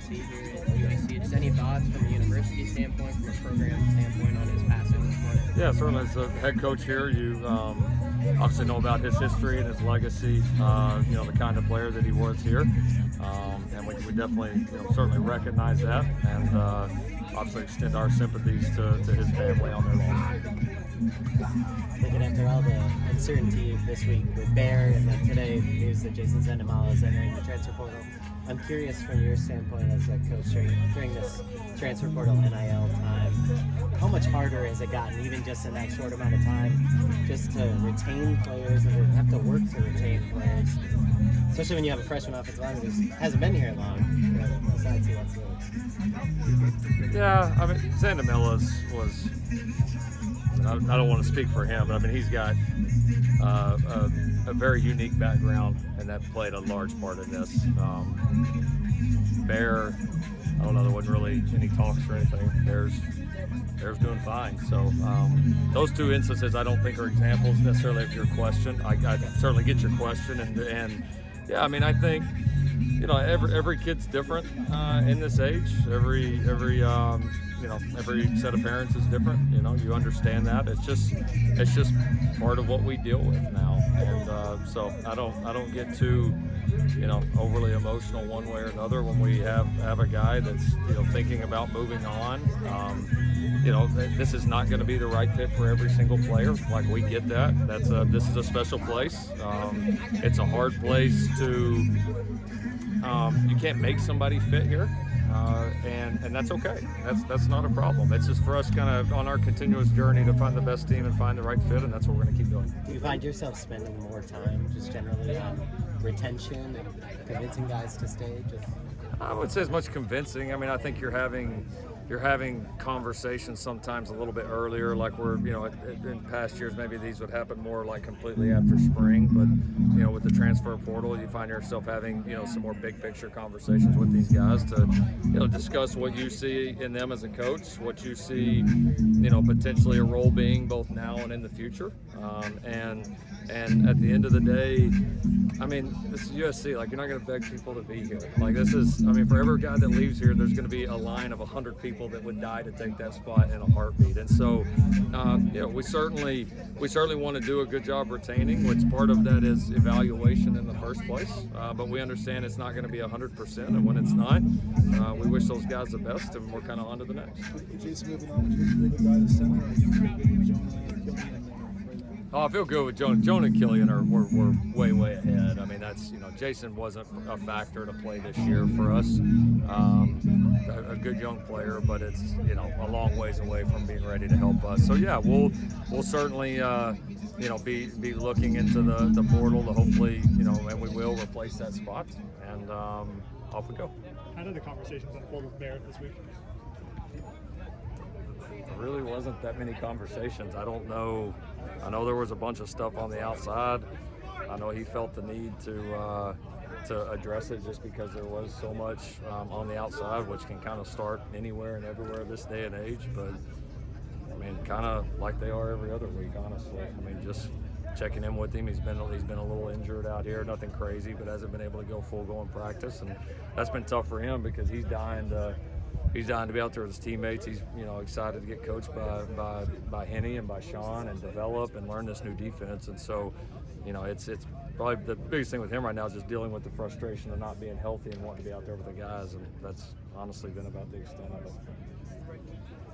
USC here at USC. Just any thoughts from a university standpoint, from a program standpoint on his passing this morning? Yeah, certainly as a head coach here, you obviously know about his history and his legacy, the kind of player that he was here. And we definitely, certainly recognize that and obviously extend our sympathies to his family on their loss. Thinking after all the uncertainty this week with Bear and then today news that Jason Zandamela is entering the transfer portal, I'm curious from your standpoint as a coach during this transfer portal NIL time, how much harder has it gotten even just in that short amount of time just to retain players and to have to work to retain players? Especially when you have a freshman offensive lineman who hasn't been here long, besides he wants to. Yeah, I mean, Zandamela was I don't want to speak for him, but I mean, he's got a very unique background, and that played a large part in this. Bear, I don't know, there wasn't really any talks or anything. Bear's doing fine. So those two instances I don't think are examples necessarily of your question. I certainly get your question, and yeah, I mean, I think every kid's different in this age. Every set of parents is different. You understand that. It's just part of what we deal with now, and so I don't get too overly emotional one way or another when we have a guy that's thinking about moving on. This is not going to be the right fit for every single player. Like, we get that. This is a special place. It's a hard place to. You can't make somebody fit here. And that's okay. That's not a problem. It's just for us kind of on our continuous journey to find the best team and find the right fit, and that's what we're going to keep doing. Do you find yourself spending more time just generally on retention and convincing guys to stay? I would say as much convincing. I mean, I think you're having conversations sometimes a little bit earlier, like we're, in past years, maybe these would happen more like completely after spring, but, with the transfer portal, you find yourself having, some more big picture conversations with these guys to, discuss what you see in them as a coach, what you see, potentially a role being both now and in the future. And at the end of the day, I mean, this is USC. Like, you're not going to beg people to be here. Like, for every guy that leaves here, there's going to be a line of 100 people that would die to take that spot in a heartbeat. And so, we certainly want to do a good job retaining, which part of that is evaluation in the first place. But we understand it's not going to be 100%, and when it's not, we wish those guys the best, and we're kind of on to the next. Jason moving on, would you be the guy that's center? Oh, I feel good with Jonah and Killian we're way ahead. I mean, that's, Jason wasn't a factor to play this year for us. A good young player, but it's, a long ways away from being ready to help us. So yeah, we'll certainly, be looking into the portal to hopefully, and we will replace that spot, and off we go. How did the conversations unfold with Barrett this week? There really wasn't that many conversations. I don't know. I know there was a bunch of stuff on the outside. I know he felt the need to address it just because there was so much on the outside, which can kind of start anywhere and everywhere this day and age. But I mean, kind of like they are every other week, honestly. I mean, just checking in with him. He's been a little injured out here, nothing crazy, but hasn't been able to go full go in practice, and that's been tough for him because he's dying to be out there with his teammates. He's excited to get coached by Henny and by Sean and develop and learn this new defense. And so, it's probably the biggest thing with him right now is just dealing with the frustration of not being healthy and wanting to be out there with the guys. And that's honestly been about the extent of it.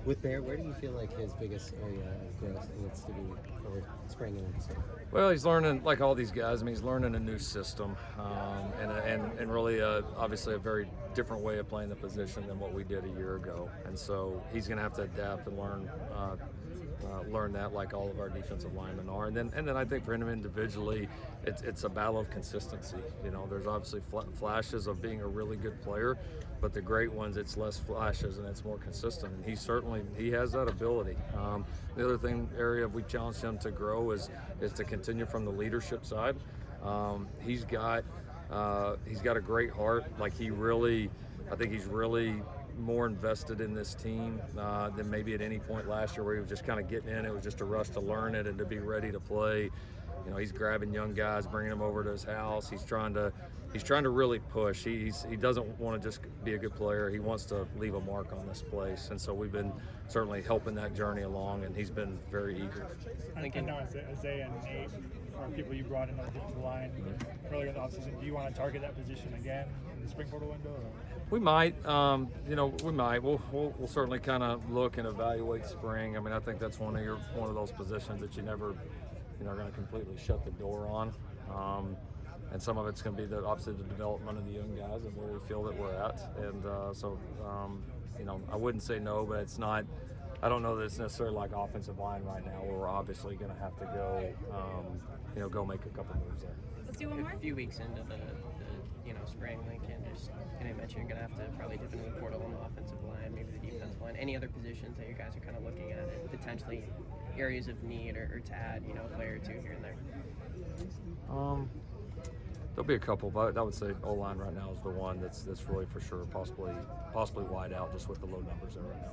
With Bear, where do you feel like his biggest area of growth needs to be over spring and summer? Well, he's learning, like all these guys. I mean, he's learning a new system, and really, obviously, a very different way of playing the position than what we did a year ago. And so he's going to have to adapt and learn that, like all of our defensive linemen are. And then I think for him individually, it's a battle of consistency. There's obviously flashes of being a really good player, but the great ones, it's less flashes and it's more consistent. And he has that ability. The other area we've challenged him to grow is to continue from the leadership side. He's got a great heart. Like, I think he's really more invested in this team than maybe at any point last year where he was just kind of getting in. It was just a rush to learn it and to be ready to play. you know, he's grabbing young guys, bringing them over to his house. He's trying to really push. He doesn't want to just be a good player. He wants to leave a mark on this place, and so we've been certainly helping that journey along, and he's been very eager. I know Isaiah and Nate are people you brought in on the defensive line earlier in the offseason. Do you want to target that position again in the spring portal window? Or? We might, you know, we might. We'll certainly kind of look and evaluate spring. I mean, I think that's one of those positions that you never, you know, are going to completely shut the door on. And some of it's going to be obviously the development of the young guys and where we feel that we're at. And you know, I wouldn't say no, but it's not. I don't know that it's necessarily like offensive line right now, where we're obviously going to have to go, you know, go make a couple moves there. Let's do one more. A few weeks into the you know, spring, Lincoln, just I mentioned you're going to have to probably dip into the portal on the offensive line, maybe the defensive line. Any other positions that you guys are kind of looking at and potentially areas of need or to add, you know, a player or two here and there? There'll be a couple, but I would say O-line right now is the one that's really for sure possibly wide out just with the low numbers there right now.